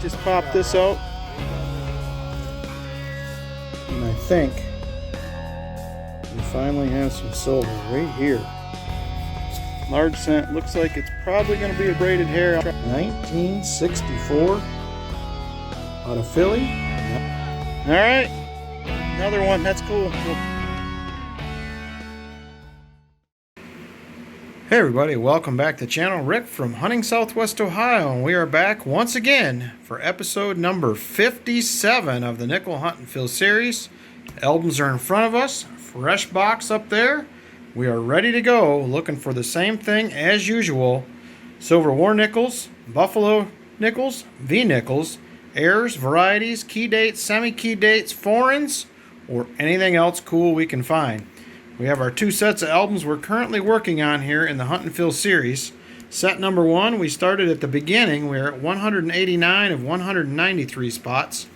Just pop this out. And I think we finally have some silver right here. Large cent. Looks like it's probably going to be a braided hair. 1964 out of Philly. Alright. Another one. That's cool. Hey everybody, welcome back to the channel. Rick from Hunting Southwest Ohio, and we are back once again for episode number 57 of the Nickel Hunt and Fill series. Albums are in front of us, fresh box up there. We are ready to go, looking for the same thing as usual. Silver War nickels, Buffalo nickels, V nickels, airs, varieties, key dates, semi-key dates, foreigns, or anything else cool we can find. We have our two sets of albums we're currently working on here in the Hunt and Fill series. Set number 1, we started at the beginning. We're at 189 of 193 spots.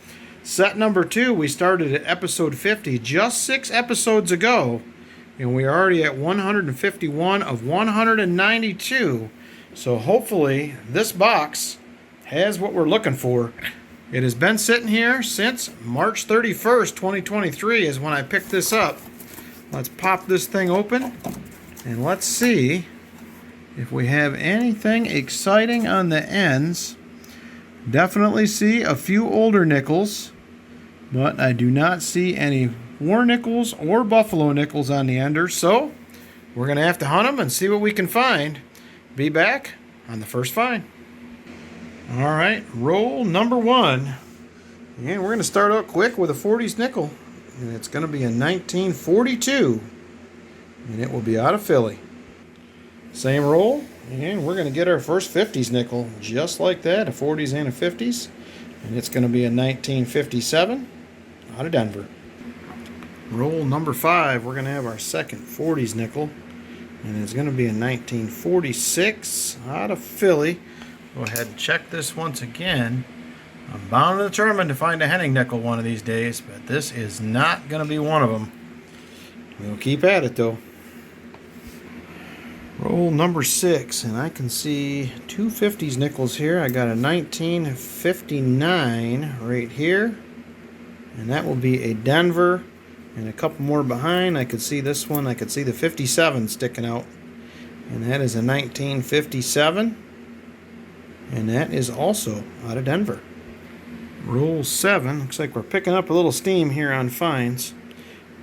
Set number 2, we started at episode 50 just 6 episodes ago. And we're already at 151 of 192. So hopefully this box has what we're looking for. It has been sitting here since March 31st, 2023 is when I picked this up. Let's pop this thing open and let's see if we have anything exciting on the ends. Definitely see a few older nickels, but I do not see any war nickels or buffalo nickels on the ender, so we're going to have to hunt them and see what we can find. Be back on the first find. Alright, roll number 1. And we're going to start out quick with a 40s nickel. And it's going to be a 1942. And it will be out of Philly. Same roll. And we're going to get our first 50s nickel. Just like that. A 40s and a 50s. And it's going to be a 1957. Out of Denver. Roll number 5. We're going to have our second 40s nickel. And it's going to be a 1946. Out of Philly. Go ahead and check this once again. I'm bound and determined to find a Henning nickel one of these days, but this is not going to be one of them. We'll keep at it though. Roll number 6, and I can see two 50s nickels here. I got a 1959 right here, and that will be a Denver, and a couple more behind. I could see this one. I could see the 57 sticking out, and that is a 1957, and that is also out of Denver. Roll 7. Looks like we're picking up a little steam here on finds.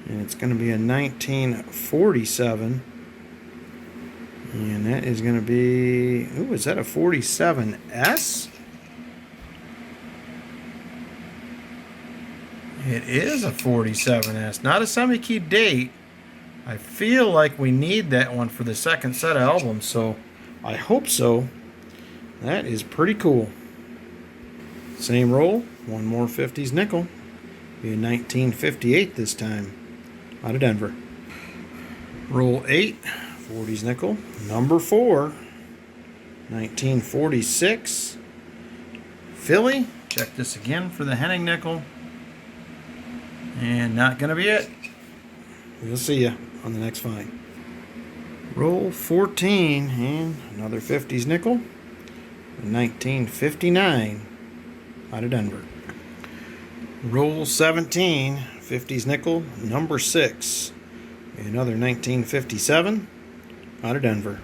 And it's going to be a 1947. And that is going to be... Ooh, is that a 47S? It is a 47S. Not a semi-key date. I feel like we need that one for the second set of albums, so I hope so. That is pretty cool. Same roll, one more 50s nickel. Be a 1958 this time, out of Denver. Roll 8, 40s nickel, number 4, 1946. Philly, check this again for the Henning nickel. And not going to be it. We'll see you on the next find. Roll 14, and another 50s nickel, 1959. Out of Denver. Roll 17, 50s nickel, number 6. Another 1957, out of Denver.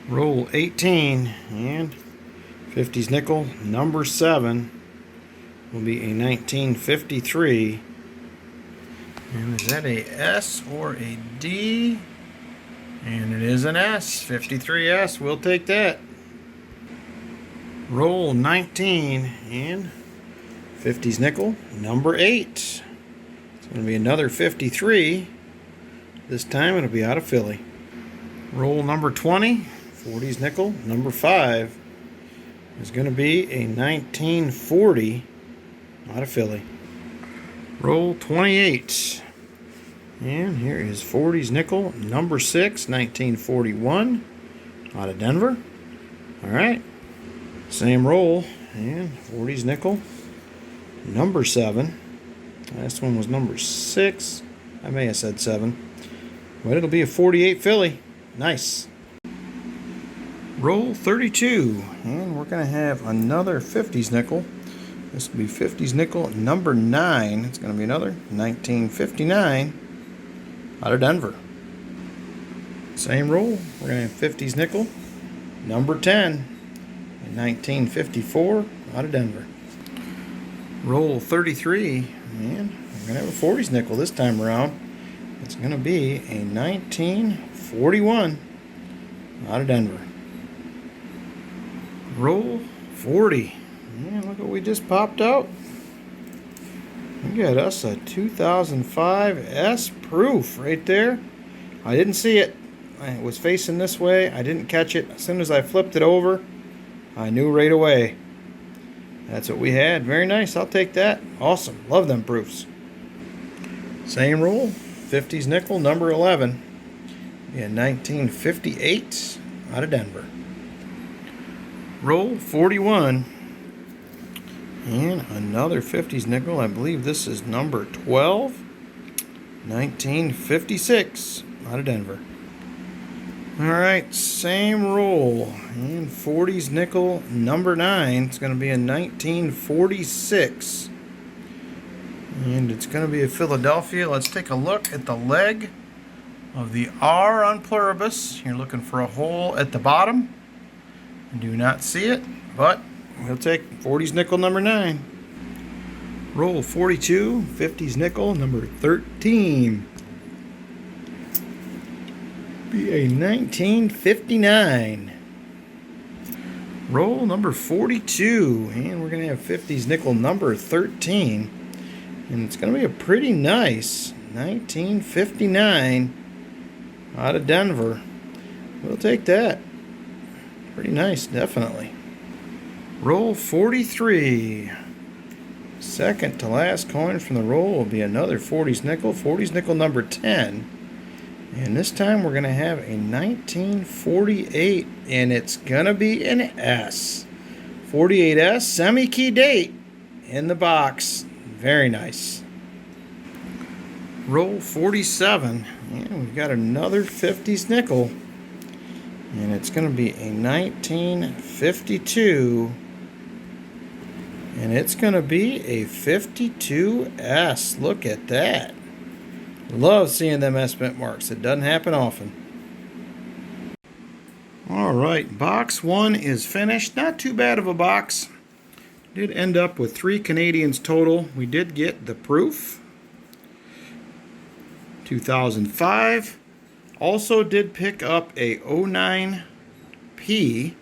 Roll 18, and 50s nickel, number 7, will be a 1953. And is that a S or a D? And it is an S, 53S, we'll take that. Roll 19 and 50s nickel, number 8. It's going to be another 53. This time it'll be out of Philly. Roll number 20, 40s nickel, number 5. Is going to be a 1940 out of Philly. Roll 28. And here is 40s nickel, number 6, 1941 out of Denver. Alright. Same roll, and 40s nickel, number 7. Last one was number 6. I may have said 7. But it'll be a 48 Philly. Nice. Roll 32. And we're going to have another 50s nickel. This will be 50s nickel number 9. It's going to be another 1959 out of Denver. Same roll. We're going to have 50s nickel number 10 in 1954 out of Denver. Roll 33, and we're going to have a 40s nickel this time around. It's going to be a 1941 out of Denver. Roll 40. Man, look what we just popped out. We got us a 2005 S proof right there. I didn't see it. It was facing this way. I didn't catch it. As soon as I flipped it over, I knew right away. That's what we had. Very nice. I'll take that. Awesome. Love them proofs. Same roll. 50s nickel number 11 in 1958 out of Denver. Roll 41. And another 50s nickel. I believe this is number 12. 1956 out of Denver. Alright, same roll. And 40s nickel number 9. It's going to be in 1946. And it's going to be a Philadelphia. Let's take a look at the leg of the R on Pluribus. You're looking for a hole at the bottom. I do not see it, but we'll take 40s nickel number 9. Roll 42, 50s nickel number 13. Be a 1959. Roll number 42, and we're going to have 50s nickel number 13. And it's going to be a pretty nice 1959 out of Denver. We'll take that. Pretty nice, definitely. Roll 43. Second to last coin from the roll will be another 40s nickel. 40s nickel number 10. And this time we're going to have a 1948. And it's going to be an S. 48S, semi-key date in the box. Very nice. Roll 47. And we've got another 50s nickel. And it's going to be a 1952. And it's going to be a 52S. Look at that. Love seeing them S mint marks. It doesn't happen often. Alright, box 1 is finished. Not too bad of a box. Did end up with 3 Canadians total. We did get the proof. 2005. Also did pick up a 09P.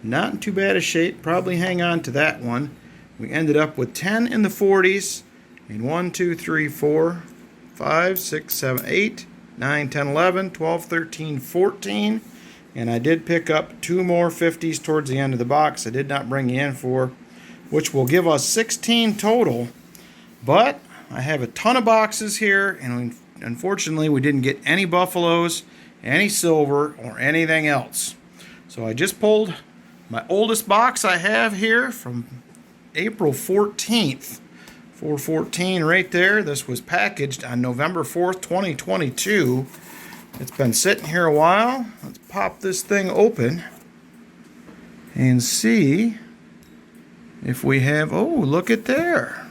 Not in too bad a shape. Probably hang on to that one. We ended up with 10 in the 40s. And 1, 2, 3, 4, 5, 6, 7, 8, 9, 10, 11, 12, 13, 14. And I did pick up 2 more 50s towards the end of the box. I did not bring you in for, which will give us 16 total. But I have a ton of boxes here, and unfortunately we didn't get any buffaloes, any silver, or anything else. So I just pulled my oldest box I have here from April 14th. 414 right there. This was packaged on November 4th, 2022. It's been sitting here a while. Let's pop this thing open and see if we have, oh, look at there.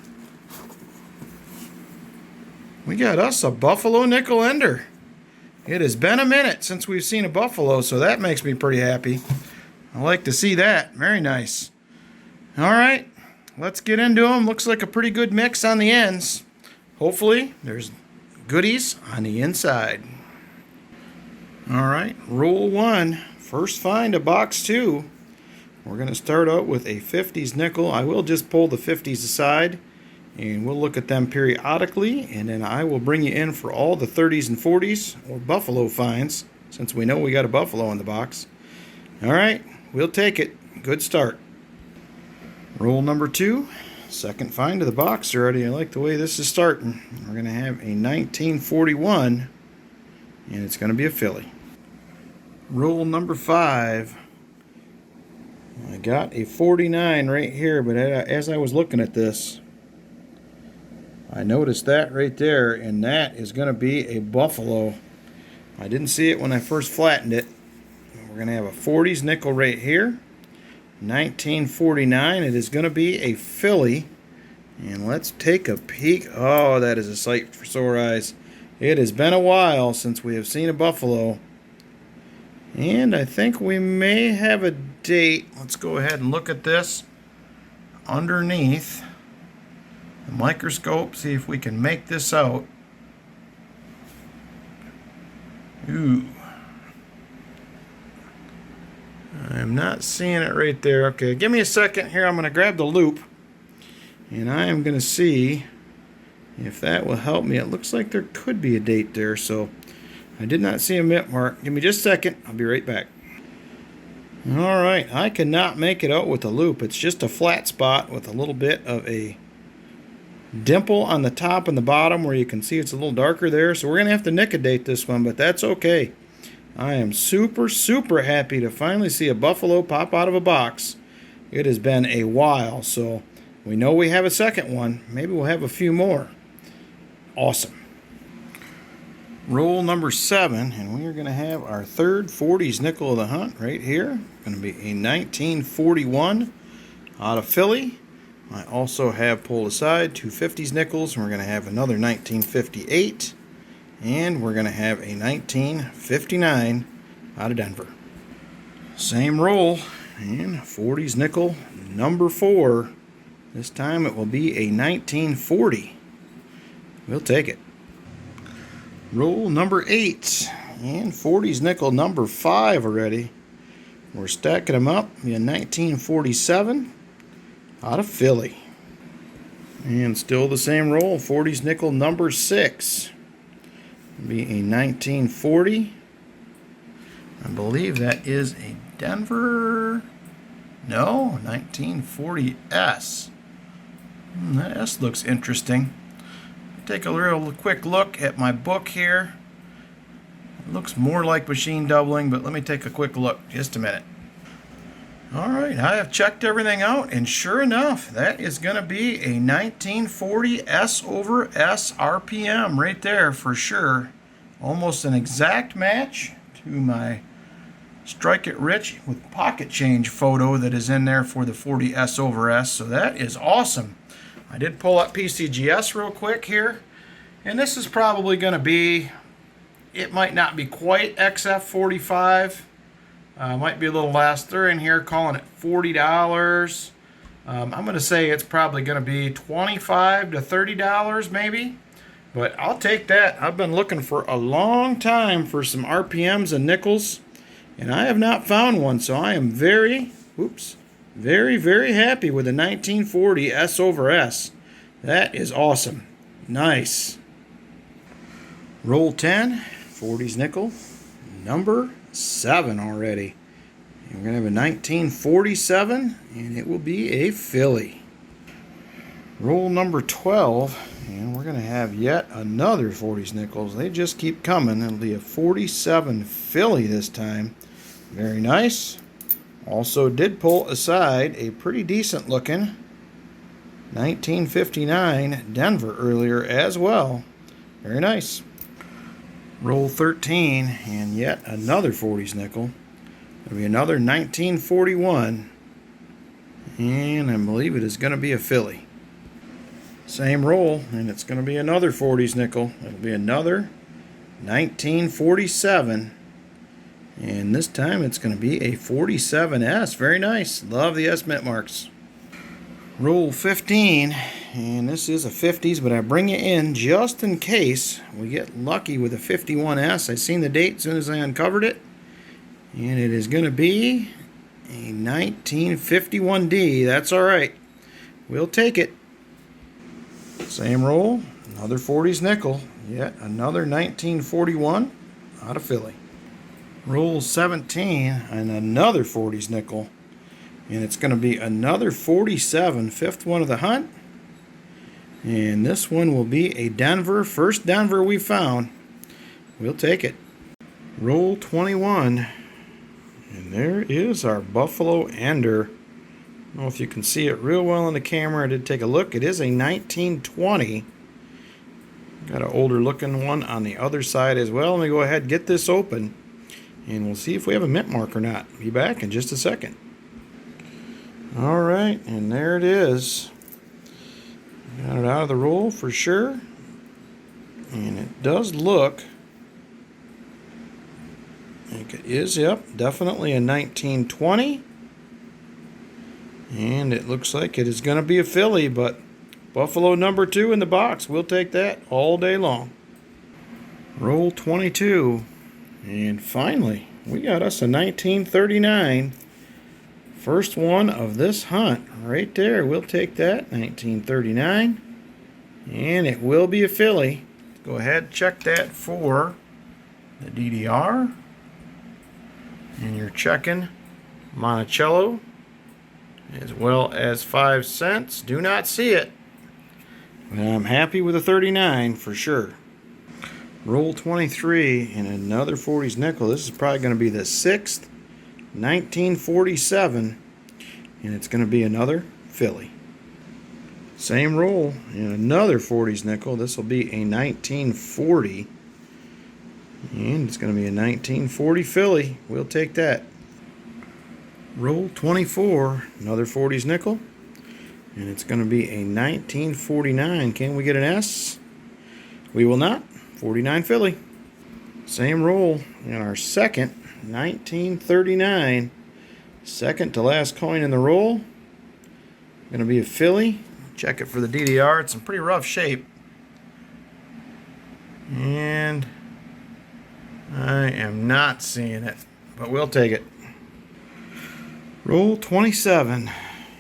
We got us a Buffalo Nickel Ender. It has been a minute since we've seen a Buffalo, so that makes me pretty happy. I like to see that. Very nice. All right, let's get into them. Looks like a pretty good mix on the ends. Hopefully, there's goodies on the inside. All right, roll 1. First find of box 2. We're going to start out with a 50s nickel. I will just pull the 50s aside, and we'll look at them periodically, and then I will bring you in for all the 30s and 40s or Buffalo finds, since we know we got a Buffalo in the box. All right, we'll take it. Good start. Roll number 2. Second find of the box already. I like the way this is starting. We're going to have a 1941, and it's going to be a Philly. Roll number 5. I got a 49 right here, but as I was looking at this, I noticed that right there, and that is going to be a Buffalo. I didn't see it when I first flattened it. We're going to have a 40s nickel right here. 1949. It is going to be a filly. And let's take a peek. Oh, that is a sight for sore eyes. It has been a while since we have seen a buffalo. And I think we may have a date. Let's go ahead and look at this underneath the microscope. See if we can make this out. Ooh. I'm not seeing it right there. Okay, give me a second here. I'm going to grab the loop. And I am going to see if that will help me. It looks like there could be a date there, so I did not see a mint mark. Give me just a second. I'll be right back. All right, I cannot make it out with the loop. It's just a flat spot with a little bit of a dimple on the top and the bottom where you can see it's a little darker there. So we're going to have to nicodate this one, but that's okay. I am super, super happy to finally see a buffalo pop out of a box. It has been a while, so we know we have a second one. Maybe we'll have a few more. Awesome. Roll number 7, and we are going to have our third 40s nickel of the hunt right here. Going to be a 1941 out of Philly. I also have pulled aside two 50s nickels, and we're going to have another 1958. And we're going to have a 1959 out of Denver. Same roll, and 40s nickel number 4. This time it will be a 1940. We'll take it. Roll number 8, and 40s nickel number 5 already. We're stacking them up. Be a 1947 out of Philly. And still the same roll, 40s nickel number 6. Be a 1940. I believe that is a Denver. No, 1940S. That S looks interesting. Take a real quick look at my book here. It looks more like machine doubling, but let me take a quick look. Just a minute. All right, I have checked everything out, and sure enough, that is going to be a 1940 S over S RPM right there for sure. Almost an exact match to my Strike It Rich with pocket change photo that is in there for the 40 S over S. So that is awesome. I did pull up PCGS real quick here, and this is probably going to be, it might not be quite XF45. Might be a little less. They're in here calling it $40. I'm going to say it's probably going to be $25 to $30 maybe. But I'll take that. I've been looking for a long time for some RPMs and nickels, and I have not found one. So I am very, very happy with the 1940 S over S. That is awesome. Nice. Roll 10, 40s nickel, number 7 already. And we're going to have a 1947, and it will be a filly. Roll number 12, and we're going to have yet another 40s nickels. They just keep coming. It'll be a 47 filly this time. Very nice. Also did pull aside a pretty decent looking 1959 Denver earlier as well. Very nice. Roll 13, and yet another 40s nickel. It'll be another 1941, and I believe it is going to be a filly. Same roll, and it's going to be another 40s nickel. It'll be another 1947, and this time it's going to be a 47S. Very nice. Love the S mint marks. Roll 15, and this is a 50s, but I bring it in just in case we get lucky with a 51S. I seen the date as soon as I uncovered it, and it is going to be a 1951D. That's all right. We'll take it. Same roll, another 40s nickel, yet another 1941 out of Philly. Roll 17, and another 40s nickel. And it's going to be another 47, fifth one of the hunt. And this one will be a Denver, first Denver we found. We'll take it. Roll 21. And there is our Buffalo Ender. I don't know if you can see it real well in the camera. I did take a look. It is a 1920. Got an older looking one on the other side as well. Let me go ahead and get this open, and we'll see if we have a mint mark or not. Be back in just a second. All right, and there it is. Got it out of the roll for sure. And it does look like it is, yep, definitely a 1920. And it looks like it is going to be a filly, but Buffalo number 2 in the box. We'll take that all day long. Roll 22. And finally, we got us a 1939. First one of this hunt right there. We'll take that, 1939. And it will be a filly. Go ahead and check that for the DDR. And you're checking Monticello as well as 5 cents. Do not see it. But I'm happy with a 39 for sure. Roll 23 and another 40s nickel. This is probably going to be the 6th, 1947. And it's going to be another filly. Same roll and another 40s nickel. This will be a 1940. And it's going to be a 1940 filly. We'll take that. Roll 24, another 40s nickel. And it's going to be a 1949. Can we get an S? We will not. 49 filly. Same roll in our second, 1939. Second to last coin in the roll. Going to be a filly. Check it for the DDR. It's in pretty rough shape. And I am not seeing it, but we'll take it. Roll 27.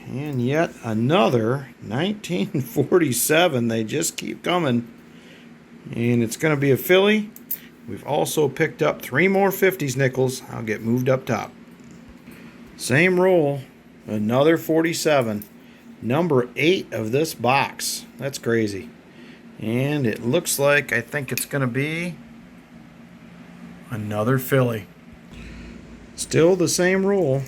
And yet another 1947. They just keep coming. And it's going to be a filly. We've also picked up 3 more 50s nickels. I'll get moved up top. Same roll. Another 47. Number 8 of this box. That's crazy. And it looks like, I think it's going to be another filly. Still the same roll.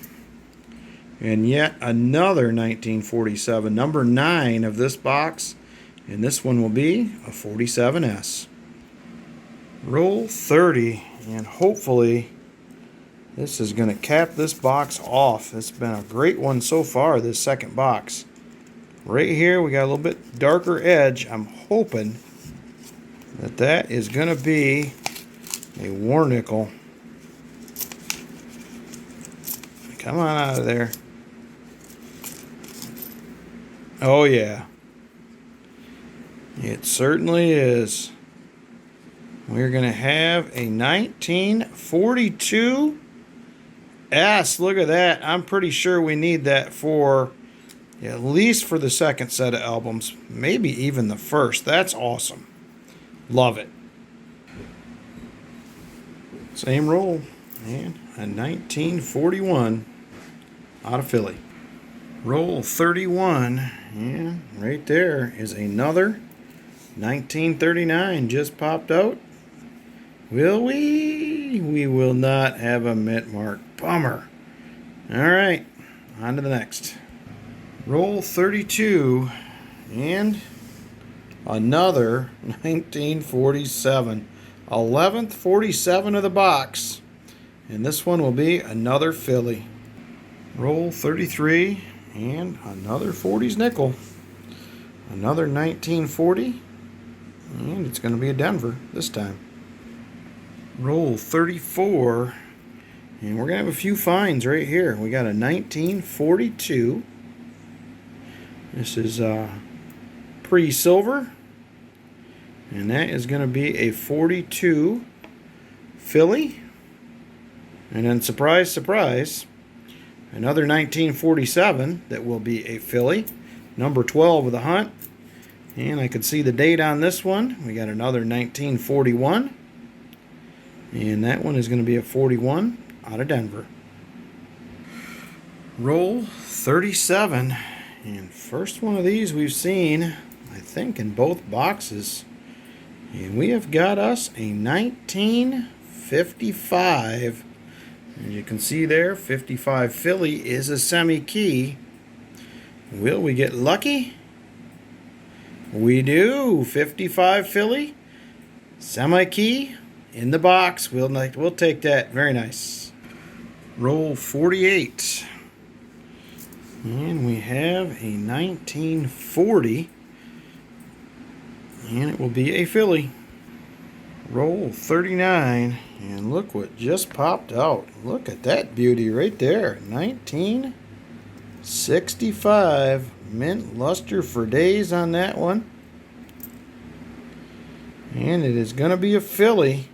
And yet another 1947. Number 9 of this box. And this one will be a 47S. Roll 30. And hopefully this is going to cap this box off. It's been a great one so far, this second box. Right here we got a little bit darker edge. I'm hoping that that is going to be a war nickel. Come on out of there. Oh yeah. It certainly is. We're going to have a 1942 S. Look at that. I'm pretty sure we need that for at least for the second set of albums. Maybe even the first. That's awesome. Love it. Same roll. And a 1941 out of Philly. Roll 31. And right there is another 1939 just popped out. Will we? We will not have a mint mark. Bummer. All right, on to the next. Roll 32 and another 1947. 11th 47 of the box. And this one will be another filly. Roll 33 and another 40s nickel. Another 1940. And it's going to be a Denver this time. Roll 34. And we're going to have a few finds right here. We got a 1942. This is pre-silver. And that is going to be a 42 filly. And then surprise, surprise, another 1947 that will be a filly. Number 12 of the hunt. And I can see the date on this one. We got another 1941. And that one is going to be a 41 out of Denver. Roll 37. And first one of these we've seen, I think, in both boxes. And we have got us a 1955. As you can see there, 55 filly is a semi-key. Will we get lucky? We do. 55 filly, semi-key in the box. We'll take that. Very nice. Roll 48. And we have a 1940. And it will be a filly. Roll 39. And look what just popped out. Look at that beauty right there. 1965. Mint luster for days on that one. And it is going to be a filly.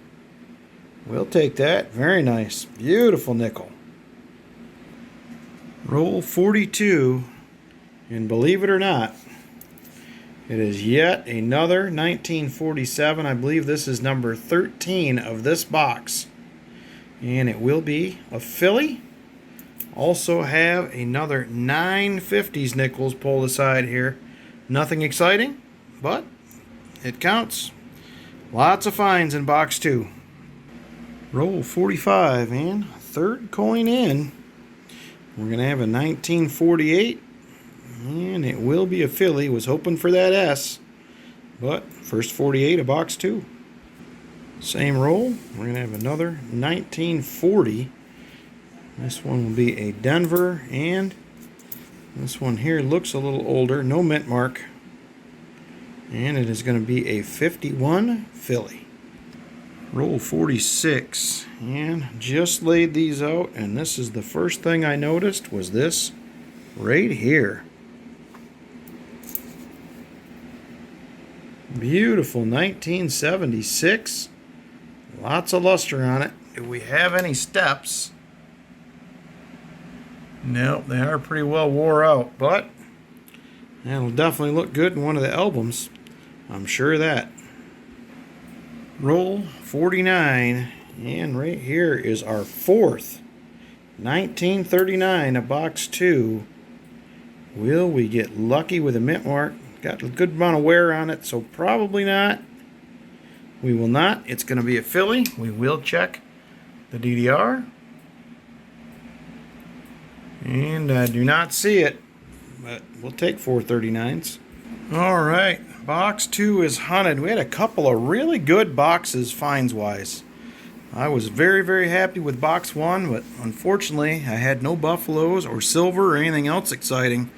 We'll take that. Very nice. Beautiful nickel. Roll 42. And believe it or not, it is yet another 1947. I believe this is number 13 of this box. And it will be a filly. Also have another 950s nickels pulled aside here. Nothing exciting, but it counts. Lots of finds in box 2. Roll 45 and third coin in. We're going to have a 1948. And it will be a filly. Was hoping for that S. But first 48 of box 2. Same roll. We're going to have another 1940. This one will be a Denver. And this one here looks a little older. No mint mark. And it is going to be a 51 filly. Roll 46. And just laid these out. And this is the first thing I noticed was this right here. Beautiful 1976. Lots of luster on it. Do we have any steps? Nope, they are pretty well wore out, but that'll definitely look good in one of the albums. I'm sure of that. Roll 49. And right here is our fourth 1939 of box 2. Will we get lucky with a mint mark? Got a good amount of wear on it, so probably not. We will not. It's going to be a filly. We will check the DDR. And I do not see it, but we'll take 439s. All right, box 2 is hunted. We had a couple of really good boxes finds-wise. I was very, very happy with box 1, but unfortunately I had no buffaloes or silver or anything else exciting.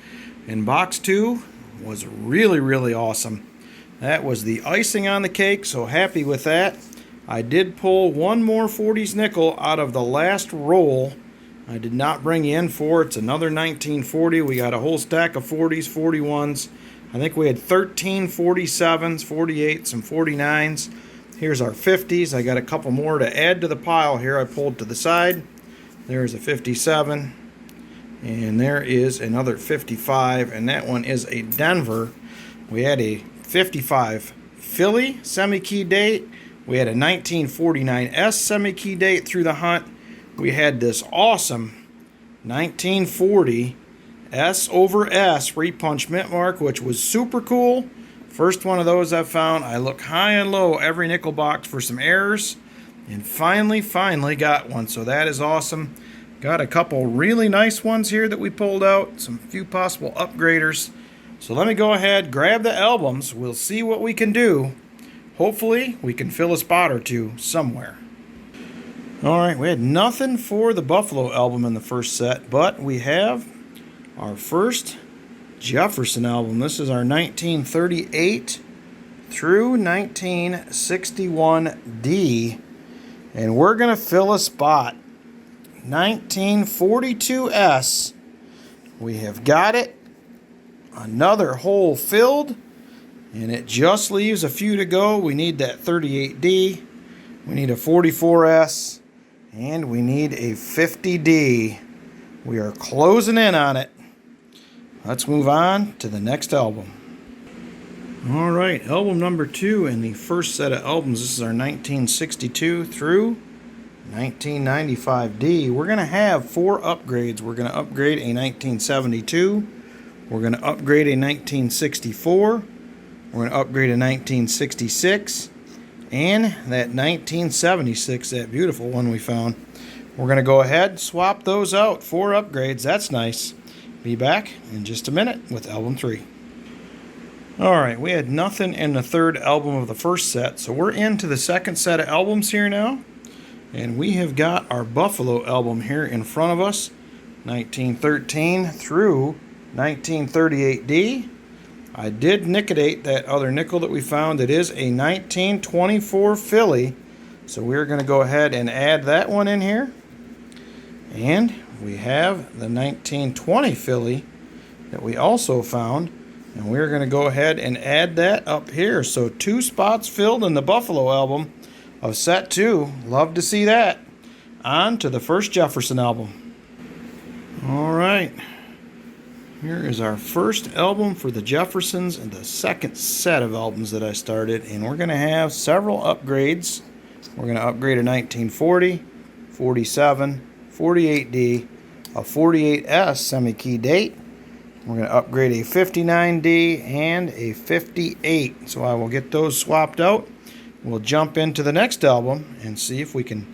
And box 2 was really, really awesome. That was the icing on the cake, so happy with that. I did pull one more 40s nickel out of the last roll. I did not bring you in for it. It's another 1940. We got a whole stack of 40s, 41s. I think we had 13 47s, 48s, and 49s. Here's our 50s. I got a couple more to add to the pile here. I pulled to the side. There's a 57. And there is another 55, and that one is a Denver. We had a 55 filly semi-key date. We had a 1949 S semi-key date through the hunt. We had this awesome 1940 S over S repunch mint mark, which was super cool. First one of those I've found. I look high and low every nickel box for some errors, and finally got one. So that is awesome. Got a couple really nice ones here that we pulled out. Some few possible upgraders. So let me go ahead, grab the albums. We'll see what we can do. Hopefully we can fill a spot or two somewhere. Alright, we had nothing for the Buffalo album in the first set, but we have our first Jefferson album. This is our 1938 through 1961D. And we're going to fill a spot. 1942S. We have got it. Another hole filled. And it just leaves a few to go. We need that 38D. We need a 44S. And we need a 50D. We are closing in on it. Let's move on to the next album. Alright, album number 2 in the first set of albums. This is our 1962 through 1995D. We're going to have 4 upgrades. We're going to upgrade a 1972. We're going to upgrade a 1964. We're going to upgrade a 1966. And that 1976, that beautiful one we found. We're going to go ahead and swap those out. 4 upgrades. That's nice. Be back in just a minute with album 3. Alright, we had nothing in the third album of the first set, so we're into the second set of albums here now. And we have got our Buffalo album here in front of us. 1913 through 1938D. I did nicodate that other nickel that we found. It is a 1924 Philly. So we're going to go ahead and add that one in here. And we have the 1920 Philly that we also found. And we're going to go ahead and add that up here. So 2 spots filled in the Buffalo album of set 2. Love to see that. On to the first Jefferson album. All right. Here is our first album for the Jeffersons and the second set of albums that I started. And we're going to have several upgrades. We're going to upgrade a 1940, 47, 48D, a 48S semi-key date. We're going to upgrade a 59D and a 58. So I will get those swapped out. We'll jump into the next album and see if we can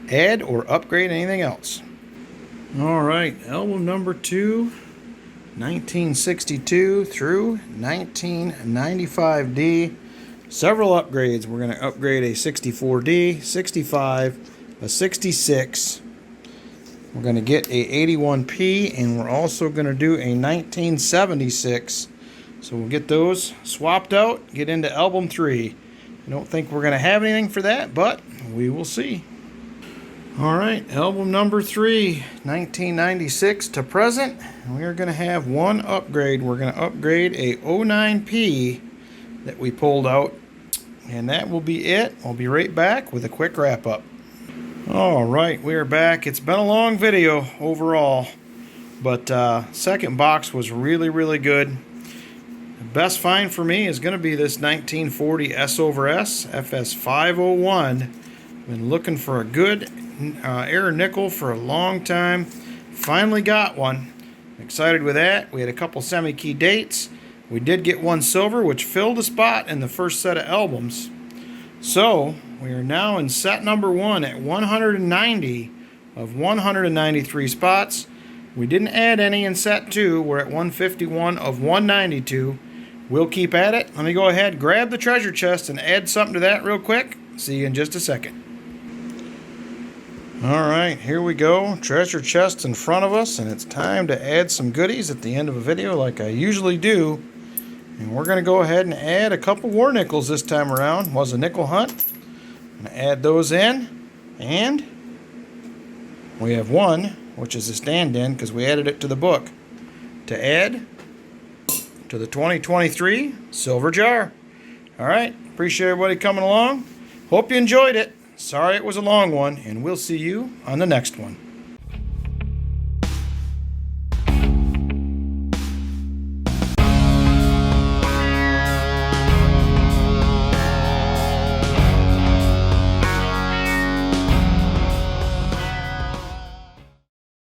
add or upgrade anything else. All right, album number 2, 1962 through 1995D. Several upgrades. We're going to upgrade a 64D, 65, a 66. We're going to get a 81P, and we're also going to do a 1976. So we'll get those swapped out, get into album 3. I don't think we're going to have anything for that, but we will see. All right, album number 3, 1996 to present. We are going to have one upgrade. We're going to upgrade a 09P that we pulled out, and that will be it. I'll be right back with a quick wrap up. All right, we are back. It's been a long video overall, but second box was really good. The best find for me is going to be this 1940 S over S FS501. Been looking for a good error nickel for a long time. Finally got one. Excited with that. We had a couple semi-key dates. We did get one silver, which filled a spot in the first set of albums. So we are now in set number 1 at 190 of 193 spots. We didn't add any in set 2. We're at 151 of 192. We'll keep at it. Let me go ahead, grab the treasure chest, and add something to that real quick. See you in just a second. All right, here we go. Treasure chest in front of us, and it's time to add some goodies at the end of a video like I usually do. And we're going to go ahead and add a couple war nickels this time around. Was a nickel hunt. I'm going to add those in, and we have one, which is a stand-in because we added it to the book, to add to the 2023 silver jar. All right, appreciate everybody coming along. Hope you enjoyed it. Sorry it was a long one, and we'll see you on the next one.